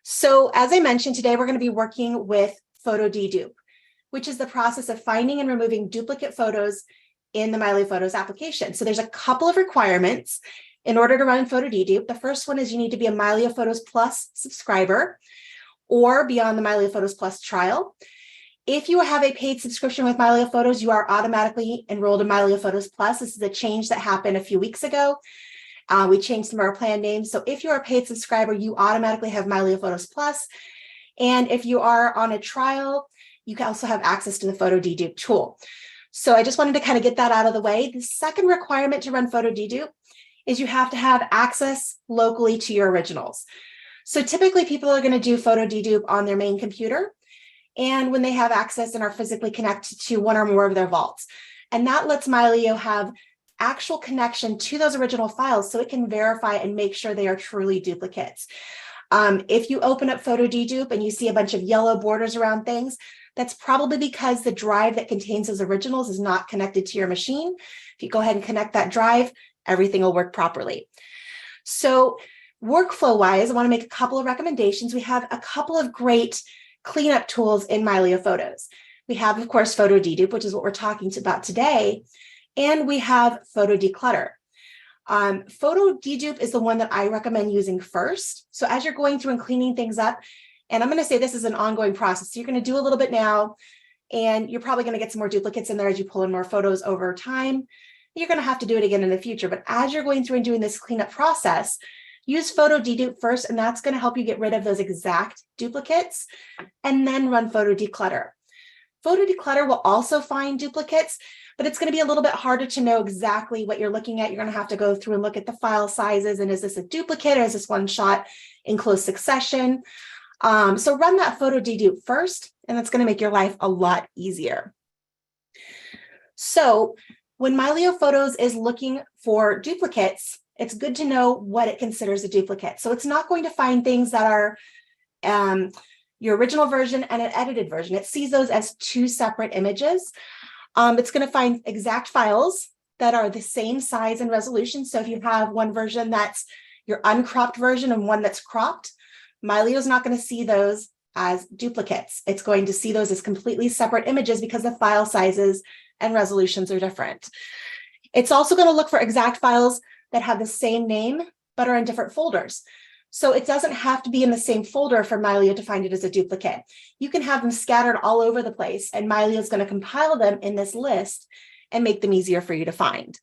So as I mentioned, today we're going to be working with Photo DeDupe, which is the process of finding and removing duplicate photos in the Mylio Photos application. So there's a couple of requirements in order to run Photo DeDupe. The first one is you need to be a Mylio Photos Plus subscriber or be on the Mylio Photos Plus trial. If you have a paid subscription with Mylio Photos, you are automatically enrolled in Mylio Photos Plus. This is a change that happened a few weeks ago. We changed some of our plan names. So if you're a paid subscriber, you automatically have Mylio Photos Plus. And if you are on a trial, you can also have access to the Photo DeDupe tool. So I just wanted to kind of get that out of the way. The second requirement to run Photo DeDupe is you have to have access locally to your originals. So typically people are going to do Photo DeDupe on their main computer, and when they have access and are physically connected to one or more of their vaults. And that lets Mylio have actual connection to those original files so it can verify and make sure they are truly duplicates. If you open up Photo DeDupe and you see a bunch of yellow borders around things, that's probably because the drive that contains those originals is not connected to your machine. If you go ahead and connect that drive, everything will work properly. So workflow-wise, I want to make a couple of recommendations. We have a couple of great cleanup tools in Mylio Photos. We have, of course, Photo DeDupe, which is what we're talking about today, and we have Photo Declutter. Photo DeDupe is the one that I recommend using first. So as you're going through and cleaning things up, and I'm going to say this is an ongoing process. So you're going to do a little bit now, and you're probably going to get some more duplicates in there as you pull in more photos over time. You're going to have to do it again in the future. But as you're going through and doing this cleanup process, use Photo DeDupe first, and that's going to help you get rid of those exact duplicates, and then run Photo Declutter. Photo Declutter will also find duplicates, but it's going to be a little bit harder to know exactly what you're looking at. You're going to have to go through and look at the file sizes, and is this a duplicate or is this one shot in close succession? So run that Photo DeDupe first, and that's going to make your life a lot easier. So when Mylio Photos is looking for duplicates, it's good to know what it considers a duplicate. So it's not going to find things that are your original version and an edited version. It sees those as two separate images. It's going to find exact files that are the same size and resolution. So if you have one version that's your uncropped version and one that's cropped, Mylio is not going to see those as duplicates. It's going to see those as completely separate images because the file sizes and resolutions are different. It's also going to look for exact files that have the same name but are in different folders. So it doesn't have to be in the same folder for Mylio to find it as a duplicate. You can have them scattered all over the place, and Mylio is going to compile them in this list and make them easier for you to find.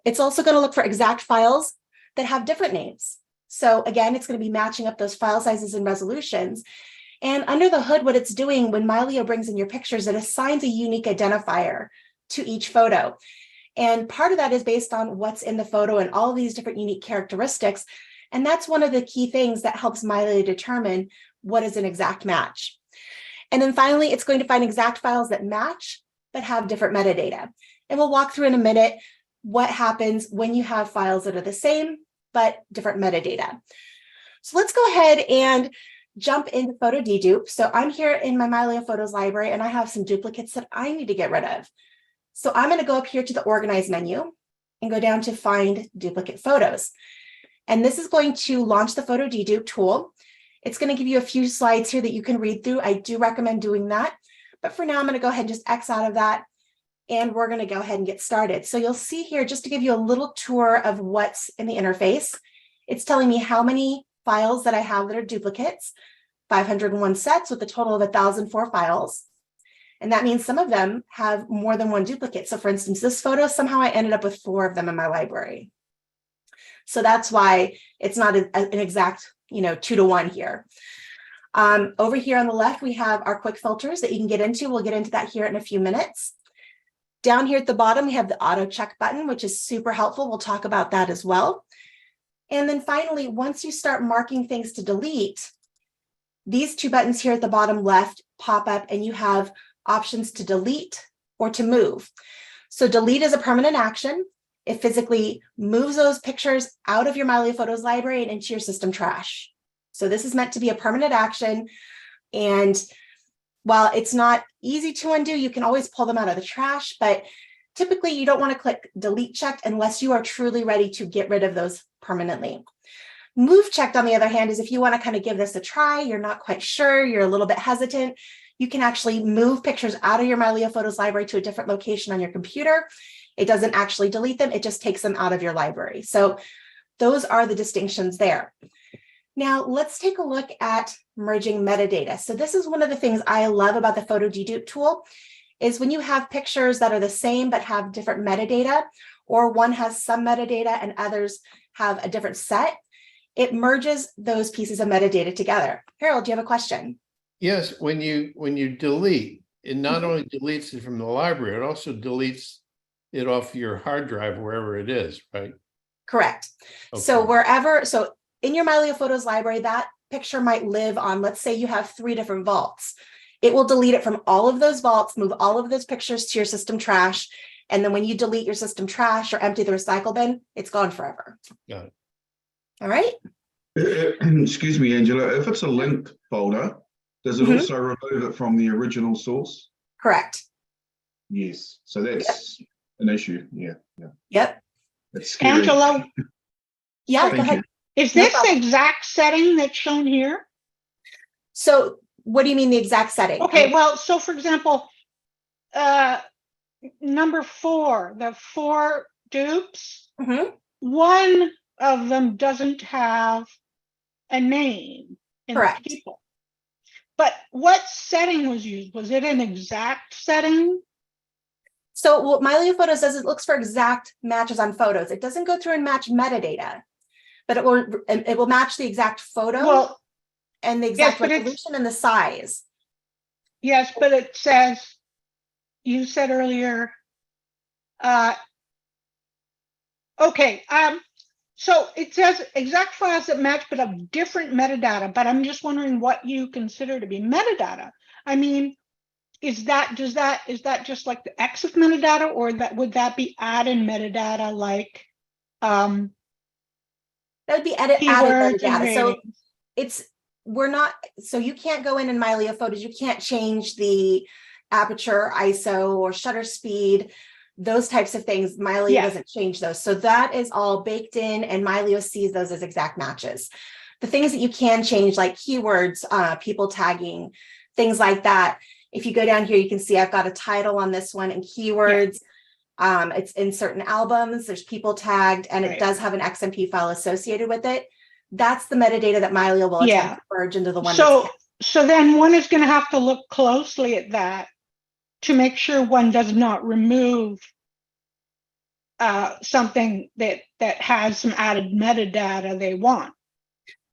It's also going to look for exact files that have different names. So again, it's going to be matching up those file sizes and resolutions. And under the hood, what it's doing when Mylio brings in your pictures, it assigns a unique identifier to each photo. And part of that is based on what's in the photo and all of these different unique characteristics. And that's one of the key things that helps Mylio determine what is an exact match. And then finally, it's going to find exact files that match but have different metadata. And we'll walk through in a minute what happens when you have files that are the same but different metadata. So let's go ahead and jump into Photo DeDupe. So I'm here in my Mylio Photos library, and I have some duplicates that I need to get rid of. So I'm going to go up here to the Organize menu and go down to Find Duplicate Photos. And this is going to launch the Photo DeDupe tool. It's going to give you a few slides here that you can read through. I do recommend doing that. But for now, I'm going to go ahead and just X out of that, and we're going to go ahead and get started. So you'll see here, just to give you a little tour of what's in the interface, it's telling me how many files that I have that are duplicates, 501 sets with a total of 1,004 files. And that means some of them have more than one duplicate. So for instance, this photo, somehow I ended up with 4 of them in my library. So that's why it's not an exact, 2-to-1 here. Over here on the left, we have our quick filters that you can get into. We'll get into that here in a few minutes. Down here at the bottom, we have the auto check button, which is super helpful. We'll talk about that as well. And then finally, once you start marking things to delete, these 2 buttons here at the bottom left pop up, and you have options to delete or to move. So delete is a permanent action. It physically moves those pictures out of your Mylio Photos library and into your system trash. So this is meant to be a permanent action. And while it's not easy to undo, you can always pull them out of the trash, but typically you don't want to click delete checked unless you are truly ready to get rid of those permanently. Move checked, on the other hand, is if you want to kind of give this a try, you're not quite sure, you're a little bit hesitant, you can actually move pictures out of your Mylio Photos library to a different location on your computer. It doesn't actually delete them, it just takes them out of your library. So those are the distinctions there. Now let's take a look at merging metadata. So this is one of the things I love about the Photo DeDupe tool, is when you have pictures that are the same but have different metadata, or one has some metadata and others have a different set, it merges those pieces of metadata together. Harold, do you have a question? Yes, when you delete, it not only deletes it from the library, it also deletes it off your hard drive, wherever it is, right? Correct. Okay. So in your Mylio Photos library, that picture might live on, let's say you have 3 different vaults. It will delete it from all of those vaults, move all of those pictures to your system trash. And then when you delete your system trash or empty the recycle bin, it's gone forever. Got it. All right. Excuse me, Angela, if it's a linked folder, does it also remove it from the original source? Correct. Yes. So that's an issue. Yeah. Yep. That's scary. Angela, Yeah, Thank go ahead. you. is this the exact setting that's shown here? So what do you mean the exact setting? Okay, well, so for example, number 4, the 4 dupes, one of them doesn't have a name in Correct. the people. But what setting was used? Was it an exact setting? So what Mylio Photos does, it looks for exact matches on photos. It doesn't go through and match metadata, but it will match the exact photo and the exact resolution and the size. Yes, but it says, you said earlier, okay, so it says exact files that match but of different metadata, but I'm just wondering what you consider to be metadata. I mean, is that just like the exif metadata, or would that be added metadata like that would be added metadata. So you can't go in Mylio Photos, you can't change the aperture, ISO, or shutter speed, those types of things. Mylio doesn't change those. So that is all baked in, and Mylio sees those as exact matches. The things that you can change, like keywords, people tagging, things like that. If you go down here, you can see I've got a title on this one and keywords. It's in certain albums, there's people tagged, and it does have an XMP file associated with it. That's the metadata that Mylio will attempt to merge into the one. So then one is going to have to look closely at that to make sure one does not remove something that has some added metadata they want.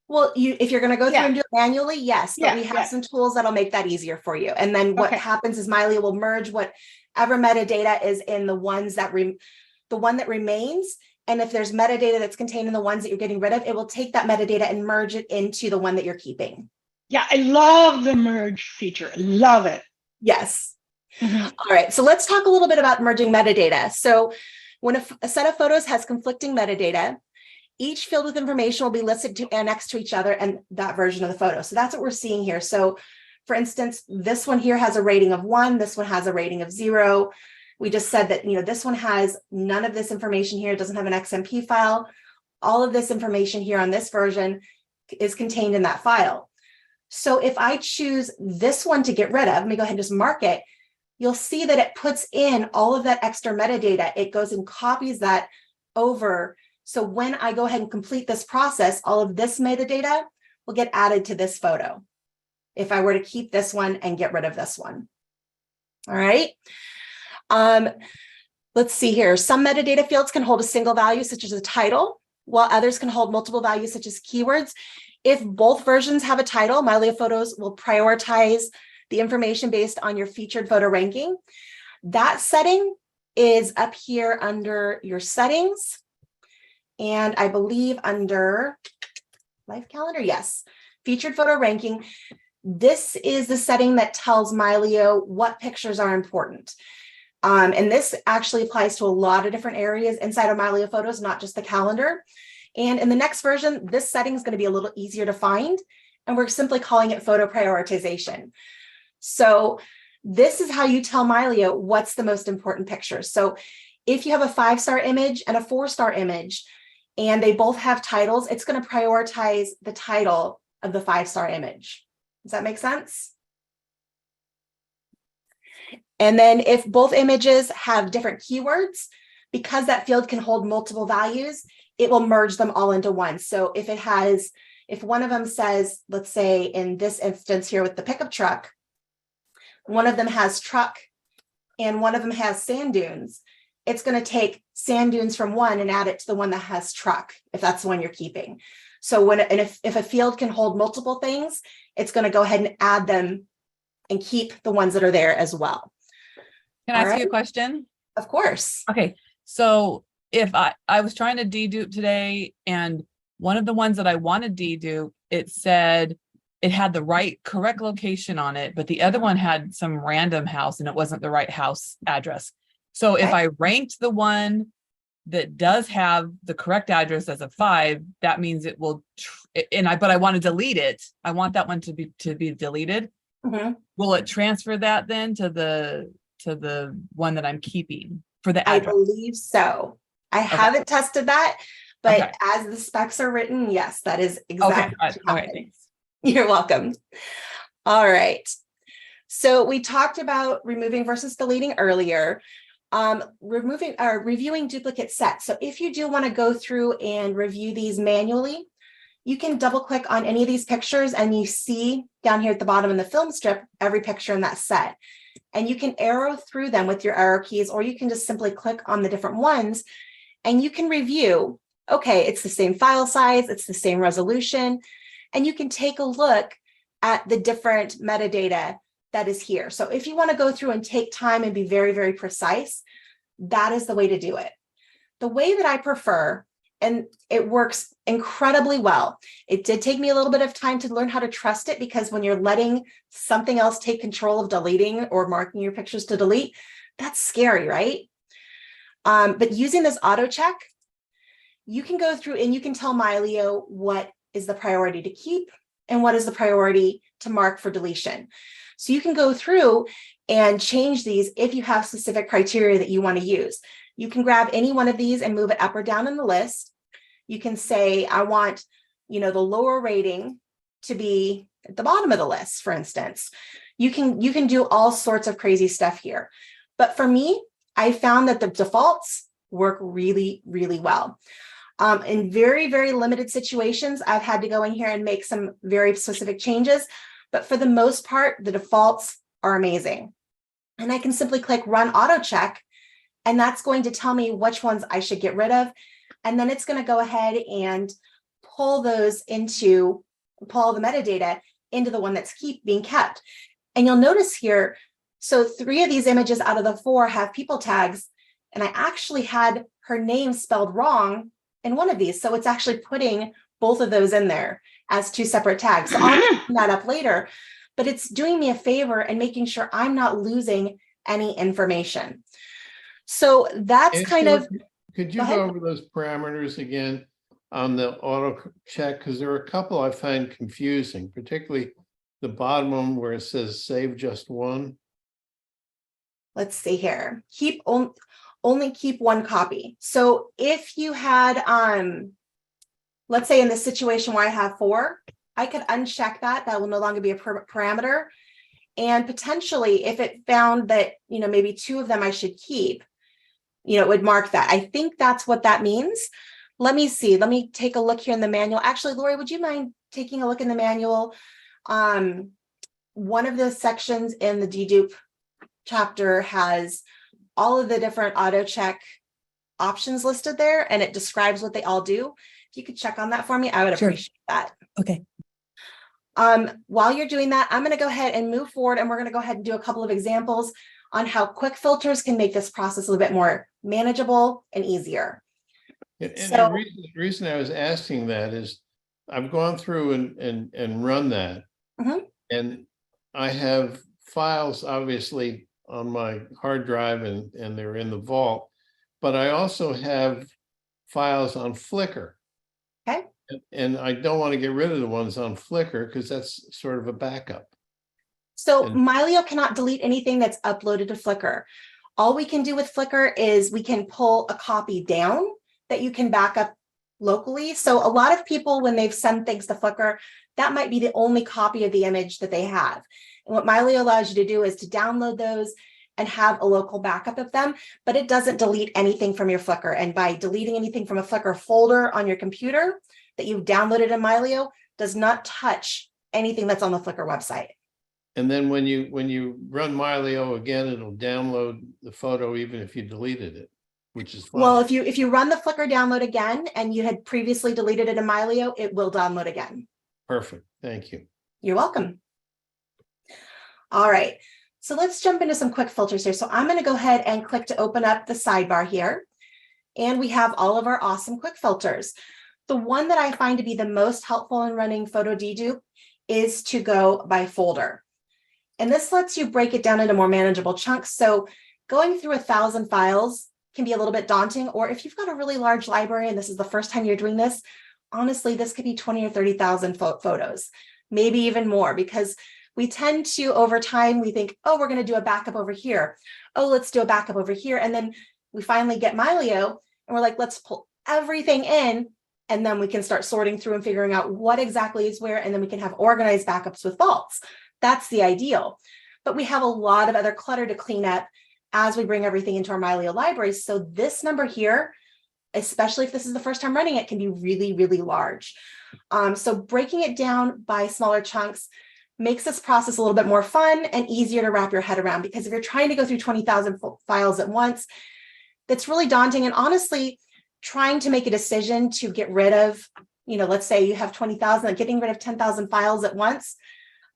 Well, if you're going to go through and do it manually, yes, but we have some tools that'll make that easier for you. And then what happens is Mylio will merge whatever metadata is in the ones that the one that remains. And if there's metadata that's contained in the ones that you're getting rid of, it will take that metadata and merge it into the one that you're keeping. Yeah, I love the merge feature. I love it. Yes. All right, so let's talk a little bit about merging metadata. So when a set of photos has conflicting metadata, each field with information will be listed next to each other and that version of the photo. So that's what we're seeing here. So for instance, this one here has a rating of 1, this one has a rating of 0. We just said that, this one has none of this information here. It doesn't have an XMP file. All of this information here on this version is contained in that file. So if I choose this one to get rid of, let me go ahead and just mark it. You'll see that it puts in all of that extra metadata. It goes and copies that over. So when I go ahead and complete this process, all of this metadata will get added to this photo if I were to keep this one and get rid of this one. All right. Let's see here. Some metadata fields can hold a single value, such as a title, while others can hold multiple values, such as keywords. If both versions have a title, Mylio Photos will prioritize the information based on your featured photo ranking. That setting is up here under your settings. And I believe under life calendar, yes, featured photo ranking. This is the setting that tells Mylio what pictures are important. And this actually applies to a lot of different areas inside of Mylio Photos, not just the calendar. And in the next version, this setting is going to be a little easier to find, and we're simply calling it photo prioritization. So this is how you tell Mylio what's the most important picture. So if you have a 5-star image and a 4-star image, and they both have titles, it's going to prioritize the title of the 5-star image. Does that make sense? And then if both images have different keywords, because that field can hold multiple values, it will merge them all into one. So if one of them says, let's say in this instance here with the pickup truck, one of them has truck and one of them has sand dunes, it's going to take sand dunes from one and add it to the one that has truck, if that's the one you're keeping. So if a field can hold multiple things, it's going to go ahead and add them and keep the ones that are there as well. Can I ask you a question? Of course. Okay, so if I was trying to dedupe today, and one of the ones that I wanted to dedupe, it said it had the correct location on it, but the other one had some random house and it wasn't the right house address. So if I ranked the one that does have the correct address as a 5, that means it will, but I want to delete it. I want that one to be deleted. Mm-hmm. Will it transfer that then to the one that I'm keeping for the address? I believe so. I haven't tested that, but as the specs are written, yes, that is exactly what happens. You're welcome. All right. So we talked about removing versus deleting earlier. Reviewing duplicate sets. So if you do want to go through and review these manually, you can double click on any of these pictures and you see down here at the bottom in the film strip, every picture in that set. And you can arrow through them with your arrow keys, or you can just simply click on the different ones and you can review, okay, it's the same file size, it's the same resolution, and you can take a look at the different metadata that is here. So if you want to go through and take time and be very, very precise, that is the way to do it. The way that I prefer, and it works incredibly well. It did take me a little bit of time to learn how to trust it, because when you're letting something else take control of deleting or marking your pictures to delete, that's scary, right? But using this auto check, you can go through and you can tell Mylio what is the priority to keep and what is the priority to mark for deletion. So you can go through and change these if you have specific criteria that you want to use. You can grab any one of these and move it up or down in the list. You can say, I want, the lower rating to be at the bottom of the list, for instance. You can do all sorts of crazy stuff here. But for me, I found that the defaults work really, really well. In very, very limited situations, I've had to go in here and make some very specific changes. But for the most part, the defaults are amazing. And I can simply click Run Auto Check, and that's going to tell me which ones I should get rid of. And then it's going to go ahead and pull the metadata into the one that's being kept. And you'll notice here, so 3 of these images out of the 4 have people tags, and I actually had her name spelled wrong in one of these. So it's actually putting both of those in there as 2 separate tags. So I'll clean that up later, but it's doing me a favor and making sure I'm not losing any information. So that's Could you go over those parameters again on the auto check? Because there are a couple I find confusing, particularly the bottom one where it says save just one. Let's see here. Only keep 1 copy. So if you had, let's say in this situation where I have 4, I could uncheck that. That will no longer be a parameter. And potentially if it found that, maybe 2 of them I should keep, it would mark that. I think that's what that means. Let me see. Let me take a look here in the manual. Actually, Lori, would you mind taking a look in the manual? One of the sections in the dedupe chapter has all of the different auto check options listed there, and it describes what they all do. If you could check on that for me, I would appreciate that. Okay. While you're doing that, I'm going to go ahead and move forward, and we're going to go ahead and do a couple of examples on how QuickFilters can make this process a little bit more manageable and easier. And the reason I was asking that is I've gone through and run that, and I have files obviously on my hard drive and they're in the vault, but I also have files on Flickr. Okay. And I don't want to get rid of the ones on Flickr because that's sort of a backup. So Mylio cannot delete anything that's uploaded to Flickr. All we can do with Flickr is we can pull a copy down that you can back up locally. So a lot of people, when they've sent things to Flickr, that might be the only copy of the image that they have. And what Mylio allows you to do is to download those and have a local backup of them, but it doesn't delete anything from your Flickr. And by deleting anything from a Flickr folder on your computer that you've downloaded in Mylio does not touch anything that's on the Flickr website. And then when you run Mylio again, it'll download the photo even if you deleted it, which is fine. Well, if you run the Flickr download again and you had previously deleted it in Mylio, it will download again. Perfect. Thank you. You're welcome. All right, so let's jump into some quick filters here. So I'm going to go ahead and click to open up the sidebar here. And we have all of our awesome quick filters. The one that I find to be the most helpful in running Photo DeDupe is to go by folder. And this lets you break it down into more manageable chunks. So going through 1,000 files can be a little bit daunting, or if you've got a really large library and this is the first time you're doing this, honestly, this could be 20 or 30,000 photos, maybe even more, because we tend to, over time, we think, oh, we're going to do a backup over here. Oh, let's do a backup over here. And then we finally get Mylio and we're like, let's pull everything in. And then we can start sorting through and figuring out what exactly is where. And then we can have organized backups with vaults. That's the ideal. But we have a lot of other clutter to clean up as we bring everything into our Mylio libraries. So this number here, especially if this is the first time running it, can be really, really large. So breaking it down by smaller chunks makes this process a little bit more fun and easier to wrap your head around, because if you're trying to go through 20,000 files at once, that's really daunting. And honestly, trying to make a decision to get rid of, let's say you have 20,000, like getting rid of 10,000 files at once,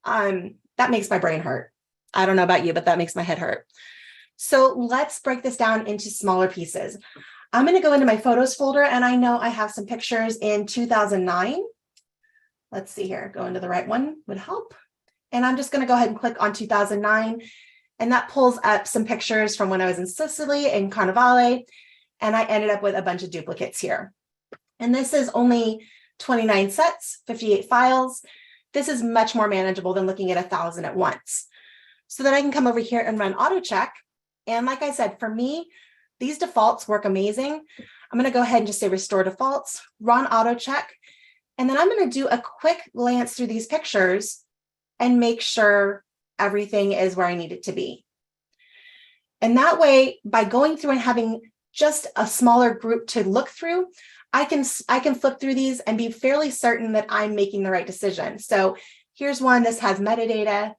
that makes my brain hurt. I don't know about you, but that makes my head hurt. So let's break this down into smaller pieces. I'm going to go into my photos folder, and I know I have some pictures in 2009. Let's see here, go into the right one would help. And I'm just going to go ahead and click on 2009. And that pulls up some pictures from when I was in Sicily and Carnivale. And I ended up with a bunch of duplicates here. And this is only 29 sets, 58 files. This is much more manageable than looking at 1,000 at once. So that I can come over here and run auto check. And like I said, for me, these defaults work amazing. I'm going to go ahead and just say restore defaults, run auto check. And then I'm going to do a quick glance through these pictures and make sure everything is where I need it to be. And that way, by going through and having just a smaller group to look through, I can flip through these and be fairly certain that I'm making the right decision. So here's one, this has metadata.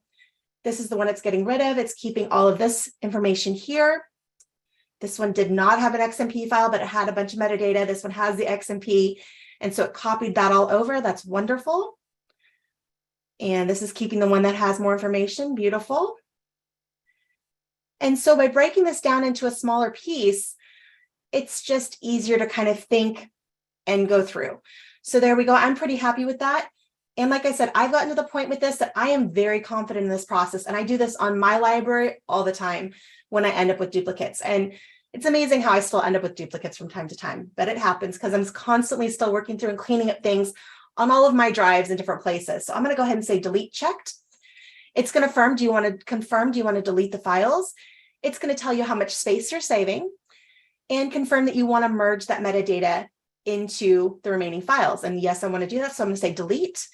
This is the one it's getting rid of. It's keeping all of this information here. This one did not have an XMP file, but it had a bunch of metadata. This one has the XMP. And so it copied that all over. That's wonderful. And this is keeping the one that has more information. Beautiful. And so by breaking this down into a smaller piece, it's just easier to kind of think and go through. So there we go. I'm pretty happy with that. And like I said, I've gotten to the point with this that I am very confident in this process. And I do this on my library all the time when I end up with duplicates. And it's amazing how I still end up with duplicates from time to time, but it happens because I'm constantly still working through and cleaning up things on all of my drives in different places. So I'm going to go ahead and say delete checked. It's going to confirm, do you want to delete the files? It's going to tell you how much space you're saving and confirm that you want to merge that metadata into the remaining files. And yes, I want to do that. So I'm going to say delete.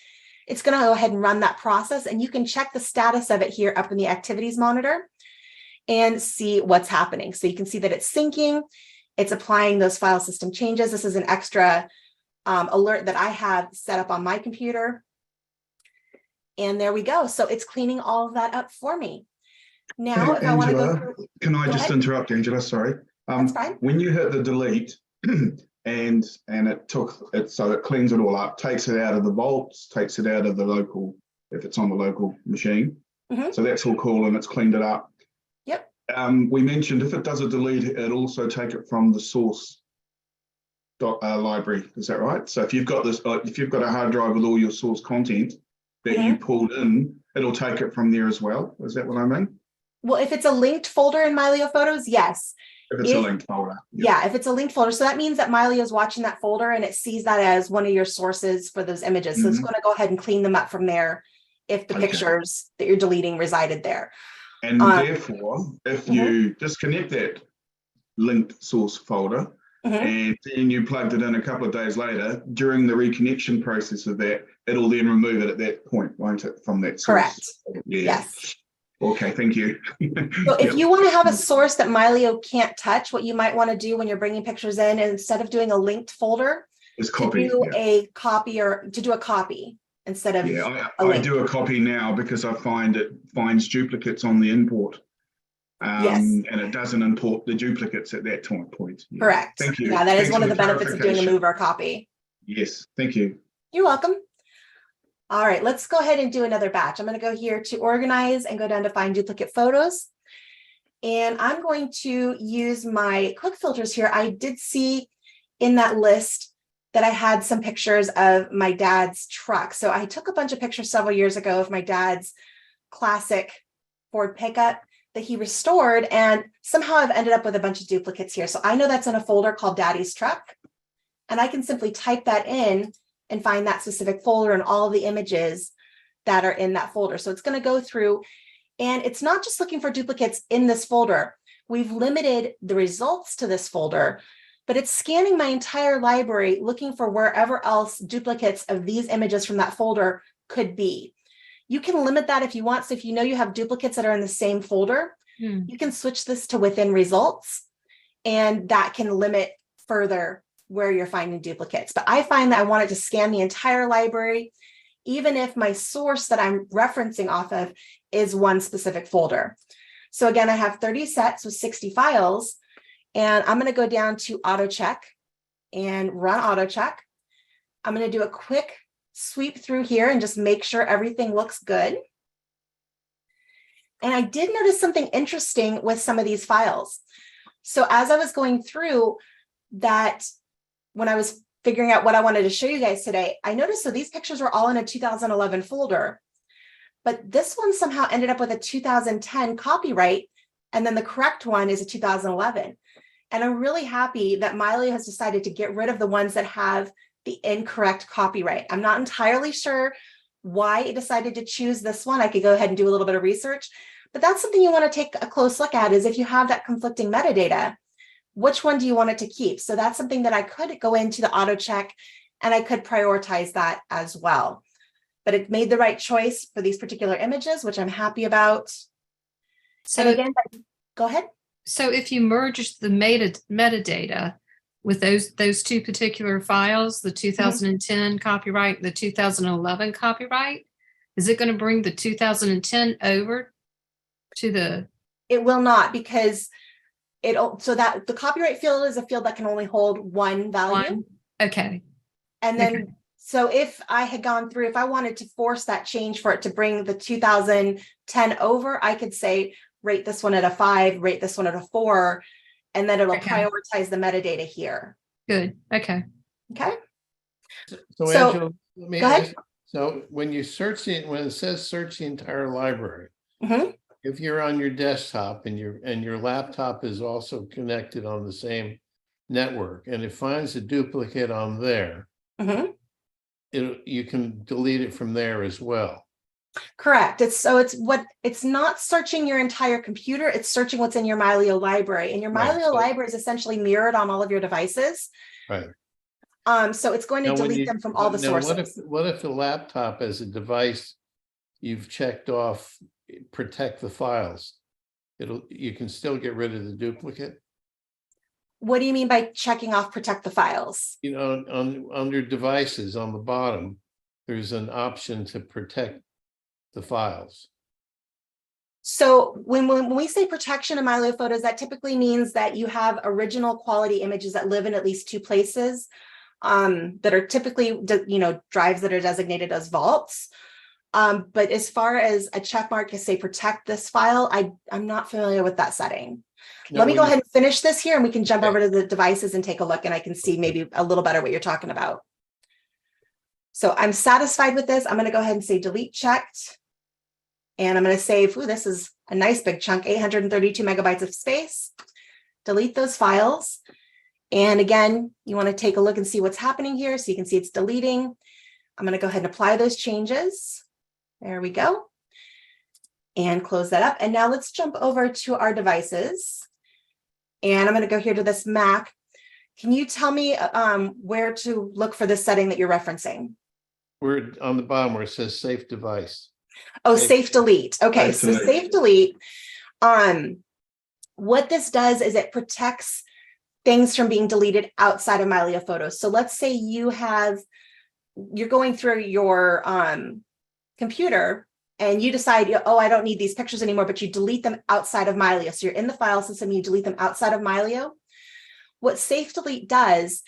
It's going to go ahead and run that process, and you can check the status of it here up in the activities monitor and see what's happening. So you can see that it's syncing, it's applying those file system changes. This is an extra alert that I have set up on my computer. And there we go. So it's cleaning all of that up for me. Now, hey, if Angela, I want to go through, can I just interrupt, Angela? Sorry. That's fine. When you hit the delete and so it cleans it all up, takes it out of the vaults, takes it out of the local, if it's on the local machine. Mm-hmm. So that's all cool and it's cleaned it up. Yep. We mentioned if it does a delete, it also take it from the source library. Is that right? So if you've got this, if you've got a hard drive with all your source content that you pulled in, it'll take it from there as well. Is that what I mean? Well, if it's a linked folder in Mylio Photos, yes. If it's a linked folder. Yeah, if it's a linked folder. So that means that Mylio is watching that folder and it sees that as one of your sources for those images. So it's going to go ahead and clean them up from there if the pictures that you're deleting resided there. And therefore, if you disconnect that linked source folder and then you plugged it in a couple of days later, during the reconnection process of that, it'll then remove it at that point, won't it, from that source? Correct. Yeah. Yes. Okay, thank you. So if Yep. you want to have a source that Mylio can't touch, what you might want to do when you're bringing pictures in, instead of doing a linked folder, It's to copy. do Yeah, a copy or to do a copy instead of I link. do a copy now because I find it finds duplicates on the import. Yes. And it doesn't import the duplicates at that point. Yeah. Correct. Thank you. Yeah, that is Thanks one for of the benefits of doing a clarification. move or copy. Yes, thank you. You're welcome. All right, let's go ahead and do another batch. I'm going to go here to organize and go down to find duplicate photos. And I'm going to use my QuickFilters here. I did see in that list that I had some pictures of my dad's truck. So I took a bunch of pictures several years ago of my dad's classic Ford pickup that he restored, and somehow I've ended up with a bunch of duplicates here. So I know that's in a folder called Daddy's Truck, and I can simply type that in and find that specific folder and all the images that are in that folder. So it's going to go through, and it's not just looking for duplicates in this folder. We've limited the results to this folder, but it's scanning my entire library looking for wherever else duplicates of these images from that folder could be. You can limit that if you want. So if you know you have duplicates that are in the same folder, you can switch this to within results, and that can limit further where you're finding duplicates. But I find that I want it to scan the entire library, even if my source that I'm referencing off of is one specific folder. So again, I have 30 sets with 60 files, and I'm going to go down to auto check and run auto check. I'm going to do a quick sweep through here and just make sure everything looks good. And I did notice something interesting with some of these files. So as I was going through that, when I was figuring out what I wanted to show you guys today, I noticed so these pictures were all in a 2011 folder, but this one somehow ended up with a 2010 copyright, and then the correct one is a 2011. And I'm really happy that Mylio has decided to get rid of the ones that have the incorrect copyright. I'm not entirely sure why it decided to choose this one. I could go ahead and do a little bit of research, but that's something you want to take a close look at, is if you have that conflicting metadata, which one do you want it to keep? So that's something that I could go into the auto check, and I could prioritize that as well. But it made the right choice for these particular images, which I'm happy about. So and again, go ahead. So if you merge the metadata with those two particular files, the 2010 copyright, the 2011 copyright, is it going to bring the 2010 over to the? It will not, because so that the copyright field is a field that can only hold one value. Okay. And then, so if I had gone through, if I wanted to force that change for it to bring the 2010 over, I could say, rate this one at a 5, rate this one at a 4, and then it'll prioritize the metadata here. Good. Okay. Okay. So Angela, let me go ahead. So when you search it, when it says search the entire library, Mm-hmm. if you're on your desktop and your laptop is also connected on the same network, and it finds a duplicate on there, Mm-hmm. you can delete it from there as well. Correct. It's not searching your entire computer. It's searching what's in your Mylio library, and your Mylio library is essentially mirrored on all of your devices. Right. So it's going to delete them from all the sources. What if the laptop as a device you've checked off protect the files? You can still get rid of the duplicate. What do you mean by checking off protect the files? You know, under devices on the bottom, there's an option to protect the files. So when we say protection in Mylio Photos, that typically means that you have original quality images that live in at least 2 places, that are typically, drives that are designated as vaults. But as far as a check mark to say protect this file, I'm not familiar with that setting. Let me go ahead and finish this here, and we can jump over to the devices and take a look, and I can see maybe a little better what you're talking about. So I'm satisfied with this. I'm going to go ahead and say delete checked. And I'm going to save, this is a nice big chunk, 832 megabytes of space. Delete those files. And again, you want to take a look and see what's happening here. So you can see it's deleting. I'm going to go ahead and apply those changes. There we go. And close that up. And now let's jump over to our devices. And I'm going to go here to this Mac. Can you tell me where to look for the setting that you're referencing? We're on the bottom where it says safe device. Oh, safe delete. Okay, Safe so delete. safe delete. What this does is it protects things from being deleted outside of Mylio Photos. So let's say you're going through your computer and you decide, oh, I don't need these pictures anymore, but you delete them outside of Mylio. So you're in the file system, you delete them outside of Mylio. What safe delete does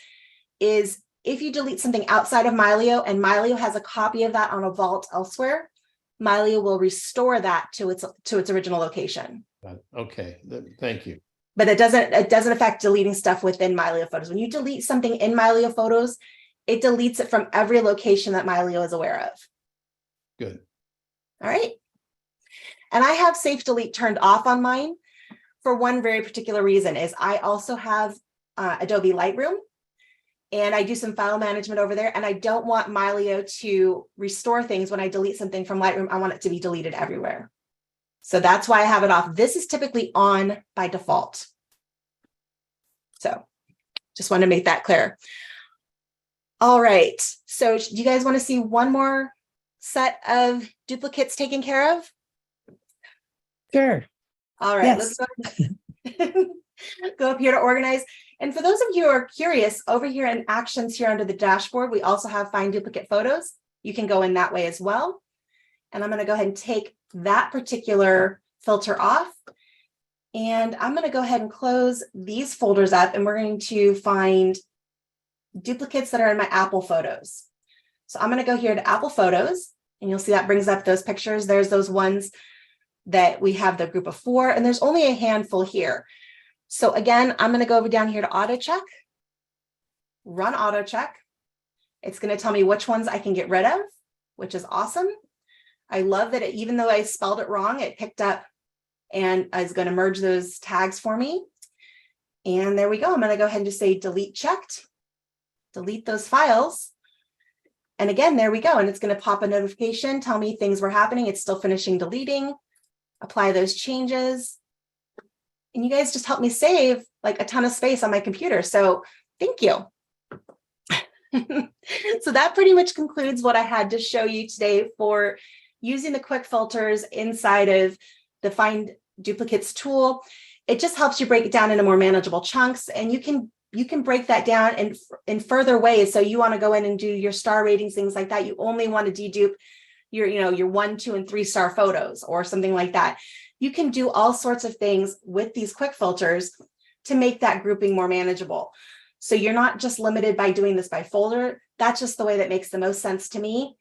is if you delete something outside of Mylio and Mylio has a copy of that on a vault elsewhere, Mylio will restore that to its original location. Okay, thank you. But it doesn't affect deleting stuff within Mylio Photos. When you delete something in Mylio Photos, it deletes it from every location that Mylio is aware of. Good. All right. And I have safe delete turned off on mine for one very particular reason is I also have Adobe Lightroom and I do some file management over there and I don't want Mylio to restore things when I delete something from Lightroom. I want it to be deleted everywhere. So that's why I have it off. This is typically on by default. So just want to make that clear. All right. So do you guys want to see one more set of duplicates taken care of? Sure. All right. Yes. Let's go up here to organize. And for those of you who are curious, over here in actions here under the dashboard, we also have find duplicate photos. You can go in that way as well. And I'm going to go ahead and take that particular filter off. And I'm going to go ahead and close these folders up and we're going to find duplicates that are in my Apple Photos. So I'm going to go here to Apple Photos and you'll see that brings up those pictures. There's those ones that we have the group of 4 and there's only a handful here. So again, I'm going to go over down here to auto check, run auto check. It's going to tell me which ones I can get rid of, which is awesome. I love that even though I spelled it wrong, it picked up and is going to merge those tags for me. And there we go. I'm going to go ahead and just say delete checked, delete those files. And again, there we go. And it's going to pop a notification, tell me things were happening. It's still finishing deleting, apply those changes. And you guys just helped me save like a ton of space on my computer. So thank you. So that pretty much concludes what I had to show you today for using the QuickFilters inside of the Find Duplicates tool. It just helps you break it down into more manageable chunks, and you can break that down in further ways. So you want to go in and do your star ratings, things like that. You only want to dedupe your 1, 2, and 3 star photos or something like that. You can do all sorts of things with these QuickFilters to make that grouping more manageable. So you're not just limited by doing this by folder. That's just the way that makes the most sense to me.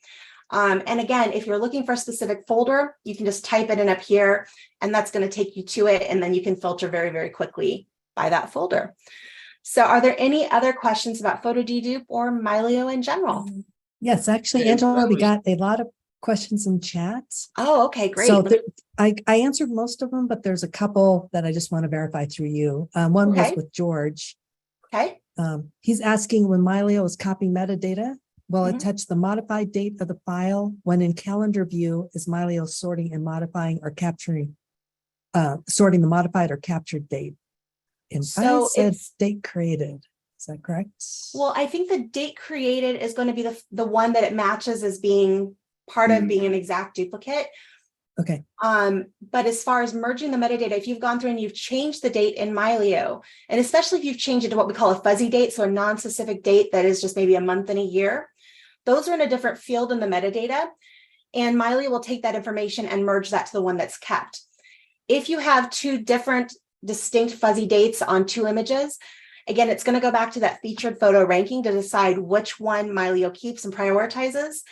And again, if you're looking for a specific folder, you can just type it in up here and that's going to take you to it. And then you can filter very, very quickly by that folder. So are there any other questions about Photo Dedupe or Mylio in general? Yes, actually, Yeah, Angela, we probably. got a lot of questions in chat. Oh, okay, great. So I answered most of them, but there's a couple that I just want to verify through you. One was Okay. with George. Okay. He's asking when Mylio is copying metadata, will Mhm. it touch the modified date of the file when in calendar view is Mylio sorting and modifying or capturing, sorting the modified or captured date? And I So said it's, date created. Is that correct? well, I think the date created is going to be the one that it matches as being part of being an exact duplicate. Okay. But as far as merging the metadata, if you've gone through and you've changed the date in Mylio, and especially if you've changed it to what we call a fuzzy date, so a non-specific date that is just maybe a month and a year, those are in a different field in the metadata, and Mylio will take that information and merge that to the one that's kept. If you have 2 different distinct fuzzy dates on 2 images, again, it's going to go back to that featured photo ranking to decide which one Mylio keeps and prioritizes.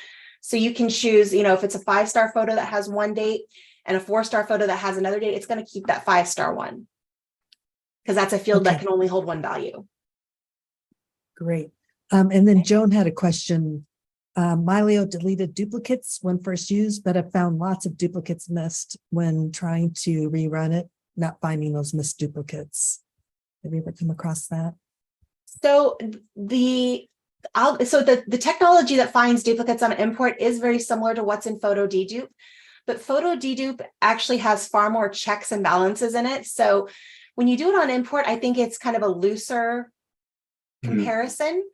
So you can choose, if it's a 5-star photo that has one date and a 4-star photo that has another date, it's going to keep that 5-star one because that's a field that can only hold one value. Great. And then Joan had a question. Mylio deleted duplicates when first used, but have found lots of duplicates missed when trying to rerun it, not finding those missed duplicates. Have you ever come across that? So the technology that finds duplicates on import is very similar to what's in Photo Dedupe, but Photo Dedupe actually has far more checks and balances in it. So when you do it on import, I think it's kind of a looser comparison.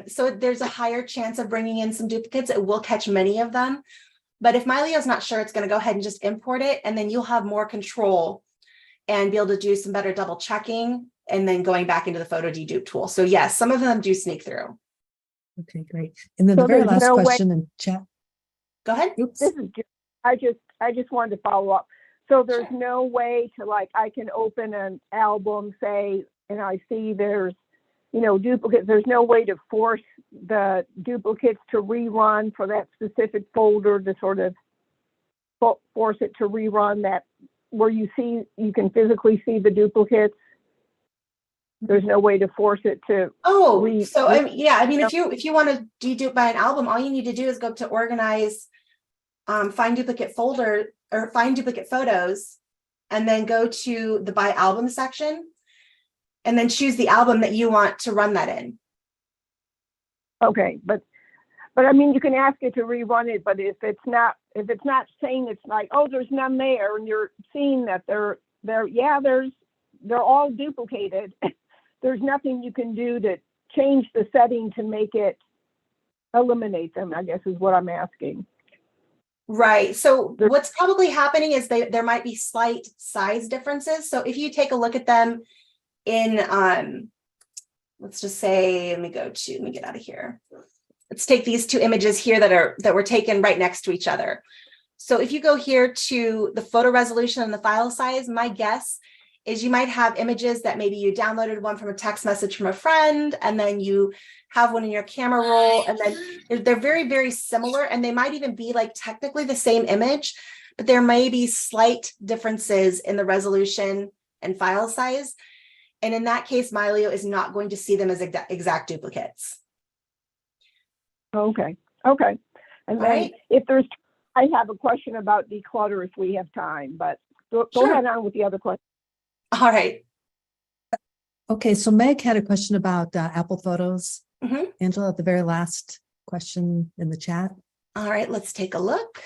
So there's a higher chance of bringing in some duplicates. It will catch many of them. But if Mylio is not sure, it's going to go ahead and just import it, and then you'll have more control and be able to do some better double checking and then going back into the photo dedupe tool. So yes, some of them do sneak through. Okay, great. And then So the very there's last no way- question in chat. Go ahead. Oops. This is I just wanted to follow up. So there's Sure. no way to, like, I can open an album, say, and I see there's, duplicates. There's no way to force the duplicates to rerun for that specific folder, to sort of force it to rerun that, where you can physically see the duplicates. There's no way to force it to. So if you want to dedupe by an album, all you need to do is go up to organize, find duplicate folder or find duplicate photos, and then go to the by album section, and then choose the album that you want to run that in. Okay, but I mean, you can ask it to rerun it, but if it's not saying, it's like, oh, there's none there, and you're seeing that they're all duplicated. There's nothing you can do to change the setting to make it eliminate them, I guess is what I'm asking. Right. So what's probably happening is there might be slight size differences. So if you take a look at them in, let's just say, let me get out of here. Let's take these two images here that were taken right next to each other. So if you go here to the photo resolution and the file size, my guess is you might have images that maybe you downloaded one from a text message from a friend, and then you have one in your camera roll, and then they're very, very similar, and they might even be like technically the same image, but there may be slight differences in the resolution and file size. And in that case, Mylio is not going to see them as exact duplicates. Okay. And then I have a question about Declutter if we have time, but go ahead on with the other question. All right. Okay, so Meg had a question about Apple Photos. Mm-hmm. Angela, at the very last question in the chat. All right, let's take a look.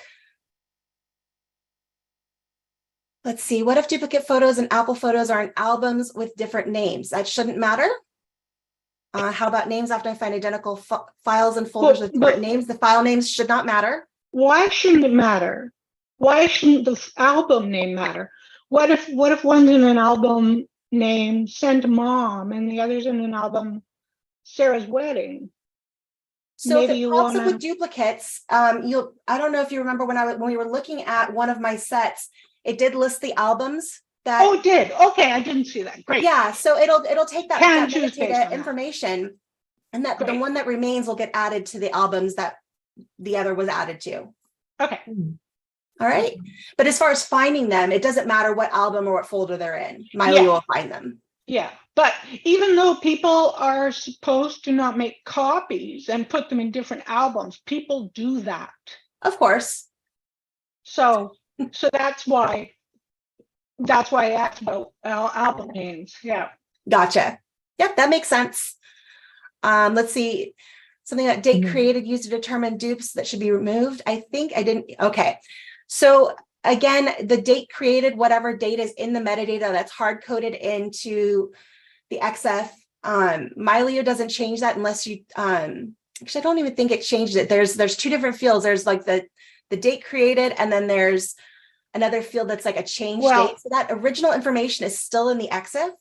Let's see, what if duplicate photos and Apple Photos are in albums with different names? That shouldn't matter. How about names often I find identical files and folders with different names? The file names should not matter. Why shouldn't it matter? Why shouldn't the album name matter? What if one's in an album named Send Mom and the other's in an album Sarah's Wedding? So if it pops up with duplicates, I don't know if you remember when we were looking at one of my sets, it did list the albums that. Oh, it did. Okay, I didn't see that. Great. Yeah, so it'll take that metadata that information, and that the one that remains will get added to the albums that the other was added to. Okay. All right. But as far as finding them, it doesn't matter what album or what folder they're in. Mylio will find them. Yeah, but even though people are supposed to not make copies and put them in different albums, people do that. Of course. So that's why I asked about album names. Yeah. Gotcha. Yep, that makes sense. Let's see. Something that date created used to determine dupes that should be removed. I think I didn't. Okay. So again, the date created, whatever date is in the metadata that's hard coded into the XF. Mylio doesn't change that unless you, actually, I don't even think it changed it. There's two different fields. There's like the date created, and then there's another field that's like a change date. So that original information is still in the XF.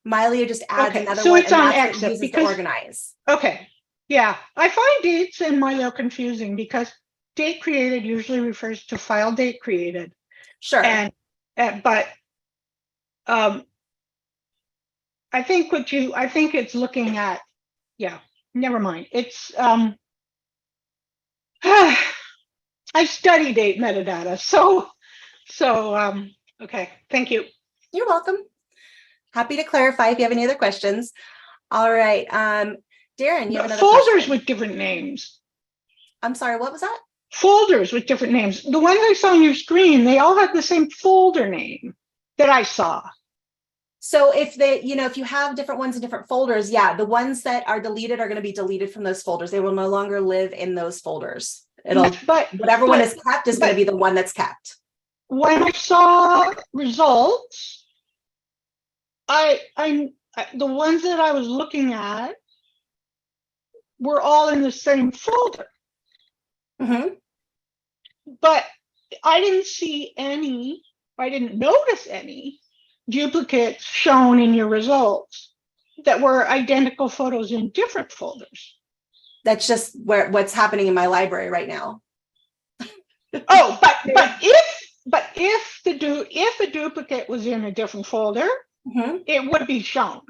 Mylio just adds another so one, it's and on that's what it XF uses to organize. Okay. Yeah, I find dates in Mylio confusing because date created usually refers to file date created. Sure. But I think it's looking at, never mind. It's I study date metadata. So okay, thank you. You're welcome. Happy to clarify if you have any other questions. All right. Darren, you have another folders question. with different names. I'm sorry, what was that? Folders with different names. The ones I saw on your screen, they all have the same folder name that I saw. So if if you have different ones in different folders, the ones that are deleted are going to be deleted from those folders. They will no longer live in those folders. Whatever one is kept is going to be the one that's kept. When I saw results, I the ones that I was looking at were all in the same folder, Mhm. but I didn't see any, I didn't notice any duplicates shown in your results that were identical photos in different folders. That's just what's happening in my library right now. Oh, but if a duplicate was in a different folder, Mhm. it would be shown.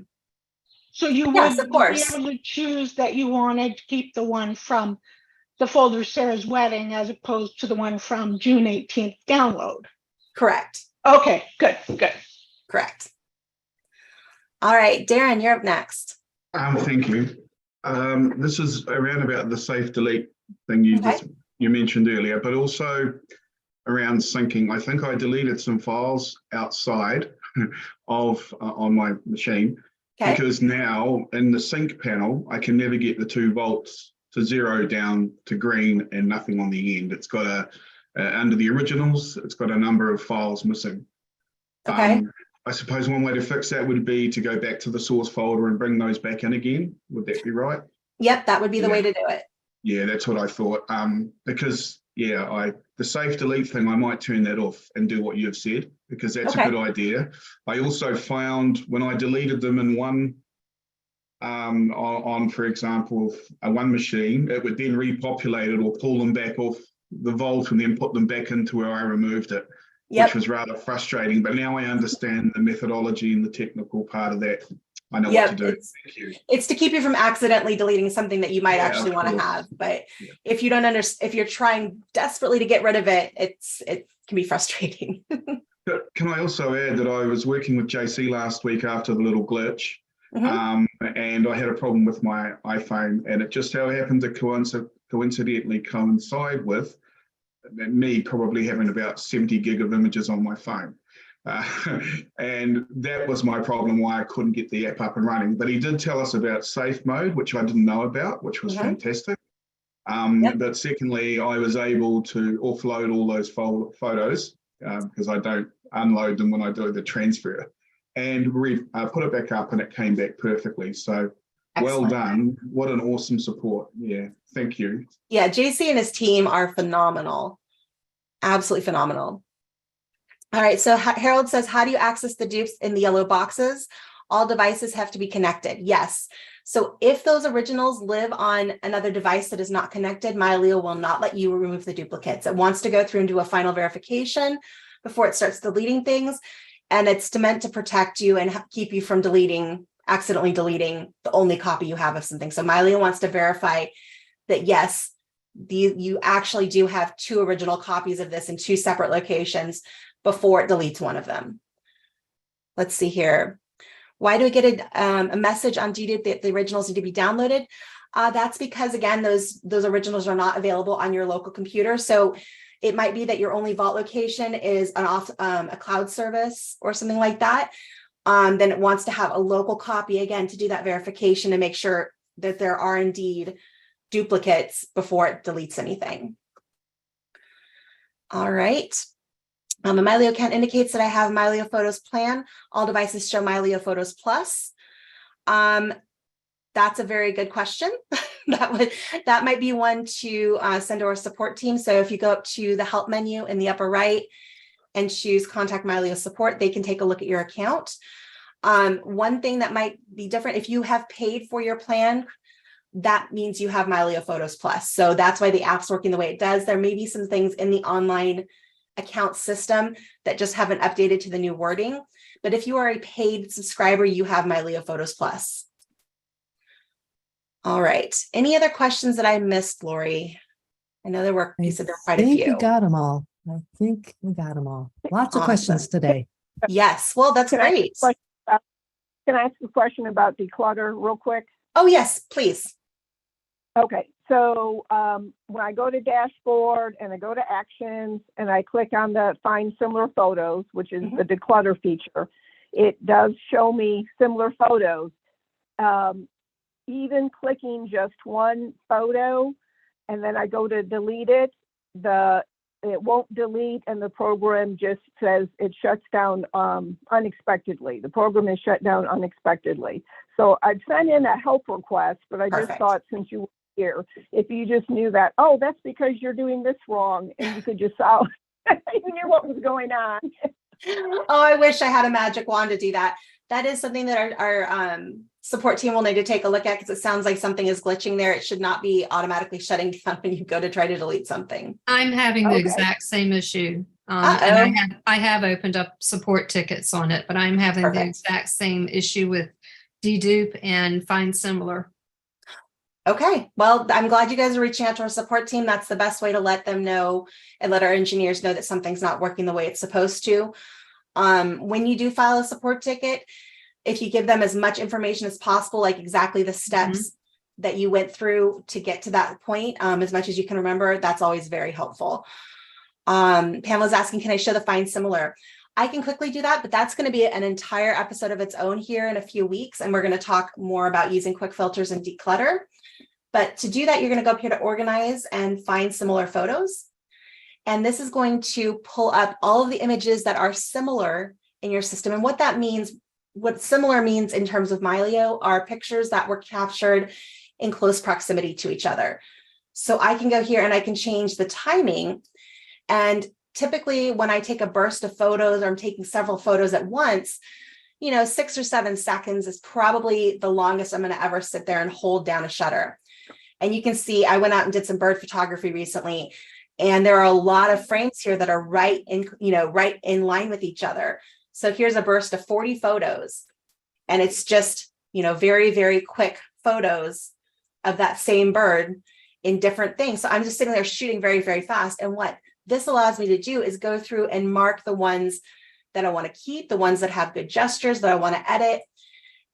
So you Yes, would of be course. able to choose that you wanted to keep the one from the folder Sarah's wedding as opposed to the one from June 18th download. Correct. Okay, good. Correct. All right, Darren, you're up next. Thank you. This is around about the safe delete thing you mentioned earlier, but also around syncing. I think I deleted some files outside of on my machine because now in the sync panel, I can never get the 2 volts to 0 down to green and nothing on the end. It's got under the originals, it's got a number of files missing. Okay. I suppose one way to fix that would be to go back to the source folder and bring those back in again. Would that be right? Yep, that would be the way to do it. Yeah, that's what I thought. Because the safe delete thing, I might turn that off and do what you've said, because that's a good idea. I also found when I deleted them in one, on for example, one machine, it would then repopulate it or pull them back off the vault and then put them back into where I removed it. Which was rather frustrating, but now I understand the methodology and the technical part of that. I know what to do. Thank you. It's to keep you from accidentally deleting something that you might actually want to have. But if you don't understand, if you're trying desperately to get rid of it, it can be frustrating. But can I also add that I was working with JC last week after the little glitch, and I had a problem with my iPhone, and it just so happened to coincidentally coincide with me probably having about 70 gig of images on my phone. And that was my problem why I couldn't get the app up and running. But he did tell us about safe mode, which I didn't know about, which was fantastic. But secondly, I was able to offload all those photos because I don't unload them when I do the transfer. And put it back up and it came back perfectly. So well done. What an awesome support. Yeah, thank you. Yeah, JC and his team are phenomenal. Absolutely phenomenal. All right, so Harold says, how do you access the dupes in the yellow boxes? All devices have to be connected. Yes. So if those originals live on another device that is not connected, Mylio will not let you remove the duplicates. It wants to go through and do a final verification before it starts deleting things. And it's meant to protect you and keep you from accidentally deleting the only copy you have of something. So Mylio wants to verify that, yes, you actually do have 2 original copies of this in 2 separate locations before it deletes one of them. Let's see here. Why do we get a message on dedupe that the originals need to be downloaded? That's because, again, those originals are not available on your local computer. So it might be that your only vault location is a cloud service or something like that. Then it wants to have a local copy, again, to do that verification and make sure that there are indeed duplicates before it deletes anything. All right. A Mylio account indicates that I have Mylio Photos plan. All devices show Mylio Photos Plus. That's a very good question. that might be one to send to our support team. So if you go up to the help menu in the upper right and choose contact Mylio support, they can take a look at your account. One thing that might be different, if you have paid for your plan, that means you have Mylio Photos Plus. So that's why the app's working the way it does. There may be some things in the online account system that just haven't updated to the new wording. But if you are a paid subscriber, you have Mylio Photos Plus. All right. Any other questions that I missed, Lori? I know you said there were quite a few. I think we got them all. I think we got them all. Lots of questions today. Yes. Well, that's great. Can I ask a question about Declutter real quick? Oh, yes, please. Okay. So when I go to dashboard and I go to actions and I click on the find similar photos, which is the declutter feature, it does show me similar photos. Even clicking just one photo and then I go to delete it, it won't delete, and the program just says it shuts down unexpectedly. The program is shut down unexpectedly. So I'd sent in a help request, but I just Perfect. thought, since you were here, if you just knew that, oh, that's because you're doing this wrong, and you could just solve, you knew what was going on. Oh, I wish I had a magic wand to do that. That is something that our support team will need to take a look at, because it sounds like something is glitching there. It should not be automatically shutting down when you go to try to delete something. I'm having the Okay. exact same issue. And I have opened up support tickets on it, but I'm having the Perfect. exact same issue with dedupe and find similar. Okay, well, I'm glad you guys are reaching out to our support team. That's the best way to let them know and let our engineers know that something's not working the way it's supposed to. When you do file a support ticket, if you give them as much information as possible, like exactly the steps that you went through to get to that point, as much as you can remember, that's always very helpful. Pamela's asking, can I show the find similar? I can quickly do that, but that's going to be an entire episode of its own here in a few weeks. And we're going to talk more about using QuickFilters and Declutter. But to do that, you're going to go up here to organize and find similar photos. And this is going to pull up all of the images that are similar in your system. And what that means, what similar means in terms of Mylio, are pictures that were captured in close proximity to each other. So I can go here and I can change the timing. And typically when I take a burst of photos, or I'm taking several photos at once, 6 or 7 seconds is probably the longest I'm going to ever sit there and hold down a shutter. And you can see I went out and did some bird photography recently, and there are a lot of frames here that are right in line with each other. So here's a burst of 40 photos, and it's just, very, very quick photos of that same bird in different things. So I'm just sitting there shooting very, very fast. And what this allows me to do is go through and mark the ones that I want to keep, the ones that have good gestures that I want to edit.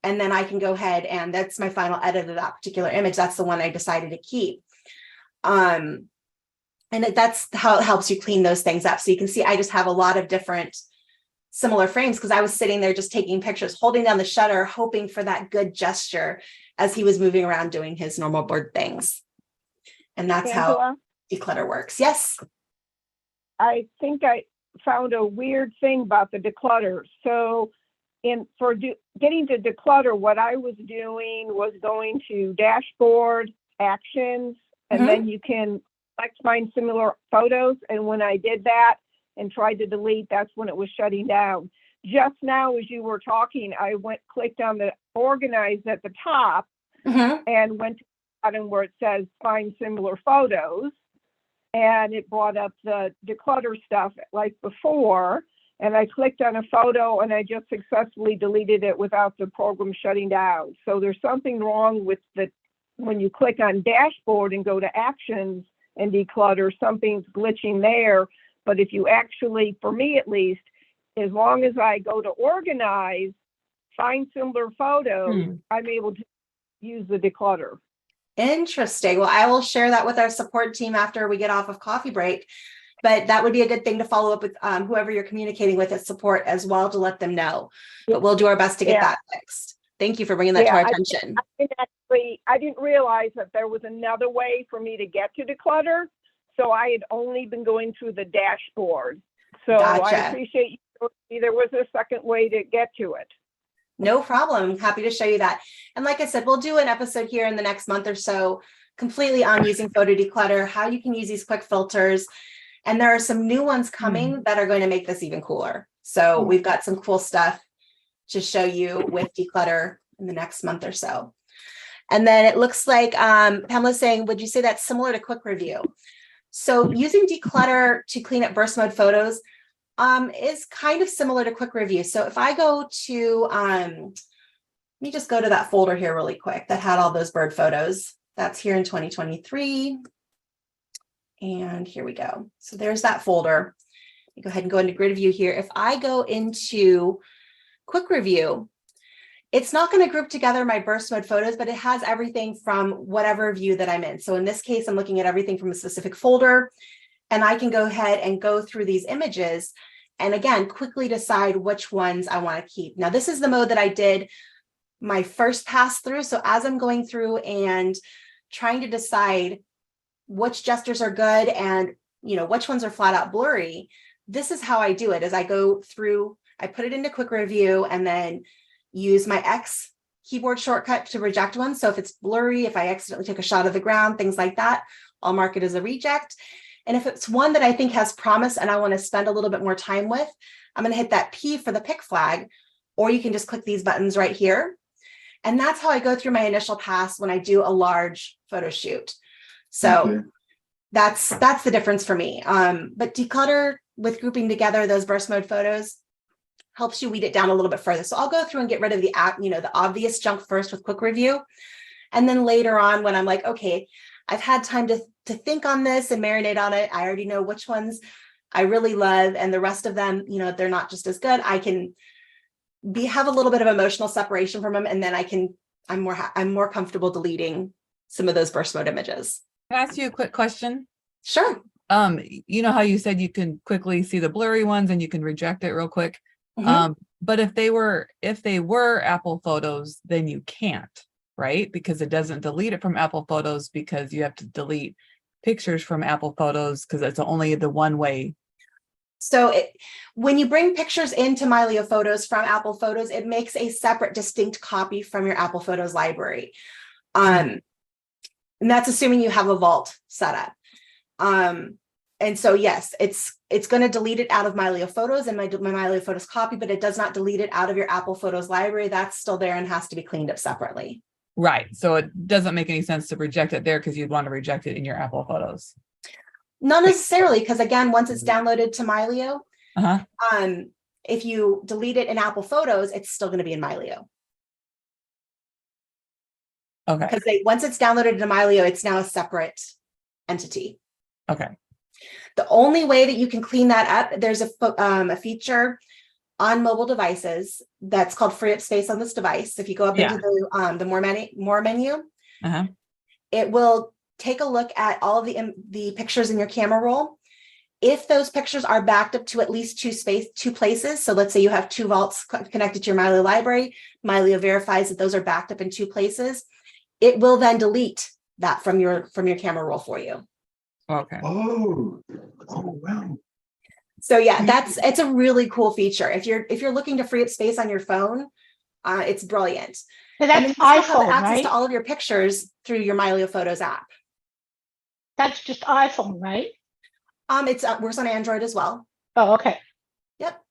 And then I can go ahead, and that's my final edit of that particular image. That's the one I decided to keep. And that's how it helps you clean those things up. So you can see I just have a lot of different similar frames, because I was sitting there just taking pictures, holding down the shutter, hoping for that good gesture as he was moving around doing his normal bird things. And that's Angela, how Declutter works. Yes. I think I found a weird thing about the declutter. So getting to declutter, what I was doing was going to dashboard, actions, and then you can find similar photos. And when I did that and tried to delete, that's when it was shutting down. Just now, as you were talking, I clicked on the organize at the top and went to the bottom where it says find similar photos. And it brought up the declutter stuff like before. And I clicked on a photo and I just successfully deleted it without the program shutting down. So there's something wrong with when you click on dashboard and go to actions and declutter, something's glitching there. But if you actually, for me at least, as long as I go to organize, find similar photos, I'm able to use the declutter. Interesting. Well, I will share that with our support team after we get off of coffee break. But that would be a good thing to follow up with whoever you're communicating with at support as well, to let them know. But we'll do our best to get that fixed. Thank you for bringing that to our attention. I didn't realize that there was another way for me to get to declutter. So I had only been going through the dashboard. So Gotcha. I appreciate you. There was a second way to get to it. No problem. Happy to show you that. And like I said, we'll do an episode here in the next month or so completely on using photo declutter, how you can use these quick filters. And there are some new ones coming that are going to make this even cooler. So we've got some cool stuff to show you with Declutter in the next month or so. And then it looks like Pamela's saying, would you say that's similar to Quick Review? So using Declutter to clean up burst mode photos is kind of similar to Quick Review. So if I go to, let me just go to that folder here really quick that had all those bird photos. That's here in 2023. And here we go. So there's that folder. You go ahead and go into grid view here. If I go into Quick Review, it's not going to group together my burst mode photos, but it has everything from whatever view that I'm in. So in this case, I'm looking at everything from a specific folder, and I can go ahead and go through these images and again, quickly decide which ones I want to keep. Now, this is the mode that I did my first pass through. So as I'm going through and trying to decide which gestures are good and which ones are flat out blurry, this is how I do it. Is I go through, I put it into quick review and then use my X keyboard shortcut to reject one. So if it's blurry, if I accidentally took a shot of the ground, things like that, I'll mark it as a reject. And if it's one that I think has promise and I want to spend a little bit more time with, I'm going to hit that P for the pick flag, or you can just click these buttons right here. And that's how I go through my initial pass when I do a large photo shoot. So that's the difference for me. But Declutter with grouping together those burst mode photos helps you weed it down a little bit further. So I'll go through and get rid of the the obvious junk first with quick review. And then later on, when I'm like, okay, I've had time to think on this and marinate on it, I already know which ones I really love, and the rest of them, they're not just as good. I can have a little bit of emotional separation from them, and then I'm more comfortable deleting some of those burst mode images. Can I ask you a quick question? Sure. You know how you said you can quickly see the blurry ones and you can reject it real quick. But if they were Apple Photos, then you can't, right? Because it doesn't delete it from Apple Photos, because you have to delete pictures from Apple Photos because it's only the one way. So when you bring pictures into Mylio Photos from Apple Photos, it makes a separate distinct copy from your Apple Photos library. And that's assuming you have a vault set up. And so, yes, it's going to delete it out of Mylio Photos and my Mylio Photos copy, but it does not delete it out of your Apple Photos library. That's still there and has to be cleaned up separately. Right. So it doesn't make any sense to reject it there because you'd want to reject it in your Apple Photos. Not necessarily, because again, once it's downloaded to Mylio, Uh-huh. If you delete it in Apple Photos, it's still going to be in Mylio. Okay. Because once it's downloaded to Mylio, it's now a separate entity. Okay. The only way that you can clean that up, there's a feature on mobile devices that's called free up space on this device. If you go up into the more menu, it will take a look at all of the pictures in your camera roll. If those pictures are backed up to at least two places, so let's say you have two vaults connected to your Mylio library, Mylio verifies that those are backed up in two places, it will then delete that from your camera roll for you. Okay. Oh wow. So yeah, it's a really cool feature. If you're looking to free up space on your phone, it's brilliant. So that's iPhone, access right? to all of your pictures through your Mylio Photos app. That's just iPhone, right? It works on Android as well. Oh, okay. Yep.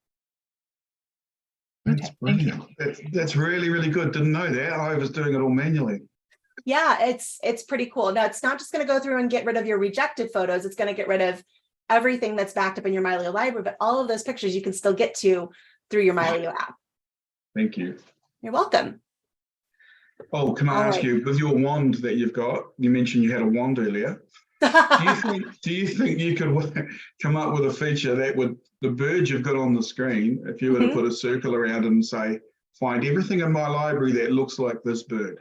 That's brilliant. That's really, really good. Didn't know that. I was doing it all manually. Yeah, it's pretty cool. Now, it's not just going to go through and get rid of your rejected photos. It's going to get rid of everything that's backed up in your Mylio library, but all of those pictures you can still get to through your Mylio app. Thank you. You're welcome. Oh, can I ask you, with your wand that you've got, you mentioned you had a wand earlier. Do you think you could come up with a feature that would, the bird you've got on the screen, if you were to put a circle around it and say, find everything in my library that looks like this bird?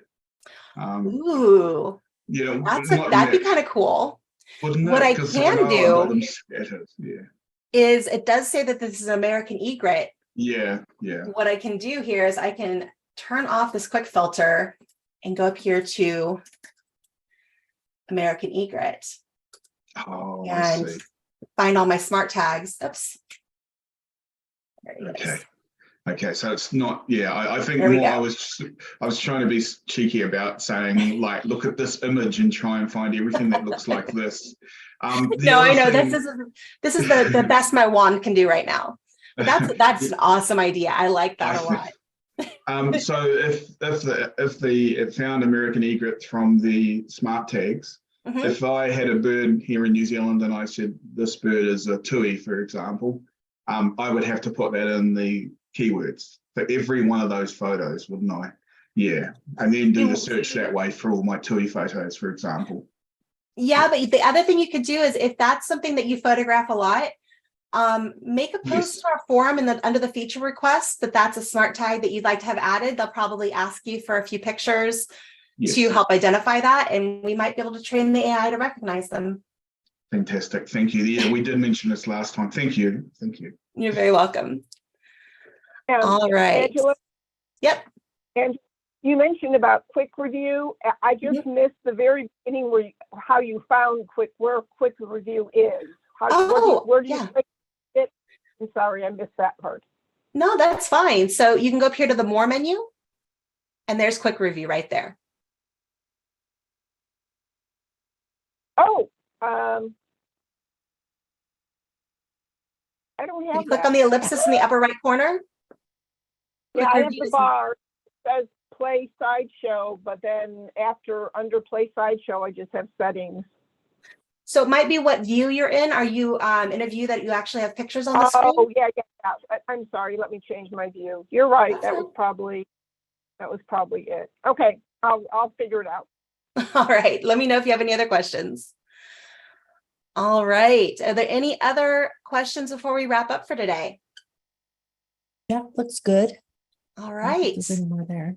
Ooh, that'd be kind of cool. What I can do is, it does say that this is an American egret. Yeah. What I can do here is I can turn off this quick filter and go up here to American egret and find all my smart tags. Oops. Okay, so it's not, I think more I was trying to be cheeky about saying, like, look at this image and try and find everything that looks like this. No, I know this is the best my wand can do right now. But that's an awesome idea. I like that a lot. So if it found American egret from the smart tags, if I had a bird here in New Zealand and I said this bird is a tui, for example, I would have to put that in the keywords for every one of those photos, wouldn't I? Yeah, and then do the search that way for all my tui photos, for example. Yeah, but the other thing you could do is, if that's something that you photograph a lot, make a post to our forum and then under the feature request that's a smart tag that you'd like to have added. They'll probably ask you for a few pictures to help identify that, and we might be able to train the AI to recognize them. Fantastic. Thank you. Yeah, we did mention this last time. Thank you. You're very welcome. All right. Angela, yep. And you mentioned about quick review. I just missed the very beginning how you found where quick review is. Where do you yeah. click it? I'm sorry, I missed that part. No, that's fine. So you can go up here to the More menu, and there's Quick Review right there. Oh, I don't You have click that. on the ellipsis in the upper right corner. Yeah, Quick I have Review the is- bar. It says play slideshow, but then under play slideshow, I just have settings. So it might be what view you're in. Are you in a view that you actually have pictures on the screen? Oh, yeah. I'm sorry. Let me change my view. You're right. That's That was probably it. Okay, I'll figure it out. All right. Let me know if you have any other questions. All right. Are there any other questions before we wrap up for today? Yeah, looks good. All I don't think right. there's any more there.